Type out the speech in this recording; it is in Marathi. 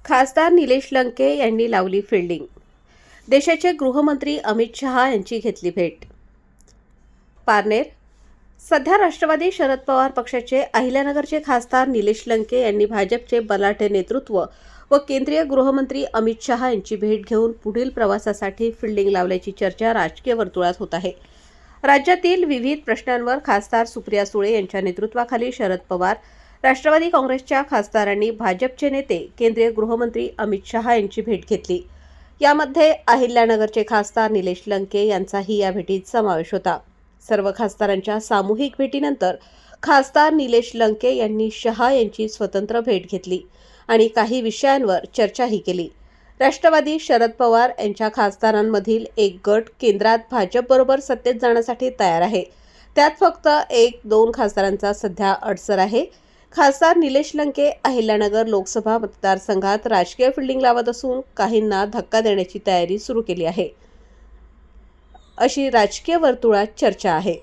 खासदार निलेश लंके यांनी लावली फिल्डिंग. देशाचे गृहमंत्री अमित शहा यांची घेतली भेट. पारनेर. सध्या राष्ट्रवादी शरद पवार पक्षाचे अहिल्यानगरचे खासदार निलेश लंके यांनी भाजपचे बलाढ्य नेतृत्व व केंद्रीय गृहमंत्री अमित शहा यांची भेट घेऊन पुढील प्रवासासाठी फिल्डिंग लावल्याची चर्चा राजकीय वर्तुळात होत आहे. राज्यातील विविध प्रश्नांवर खासदार सुप्रिया सुळे यांच्या नेतृत्वाखाली शरद पवार, राष्ट्रवादी काँग्रेसच्या खासदारांनी भाजपचे नेते केंद्रीय गृहमंत्री अमित शहा यांची भेट घेतली. यामध्ये अहिल्यानगरचे खासदार निलेश लंके यांचाही या भेटीत समावेश होता. सर्व खासदारांच्या सामूहिक भेटीनंतर खासदार निलेश लंके यांनी शहा यांची स्वतंत्र भेट घेतली आणि काही विषयांवर चर्चाही केली. राष्ट्रवादी शरद पवार यांच्या खासदारांमधील एक गट केंद्रात भाजपबरोबर सत्तेत जाण्यासाठी तयार आहे. त्यात फक्त 1-2 खासदारांचा सध्या अडसर आहे. खासदार निलेश लंके अहिल्यानगर लोकसभा मतदारसंघात राजकीय फिल्डिंग लावत असून काहींना धक्का देण्याची तयारी सुरू केली आहे, अशी राजकीय वर्तुळात चर्चा आहे.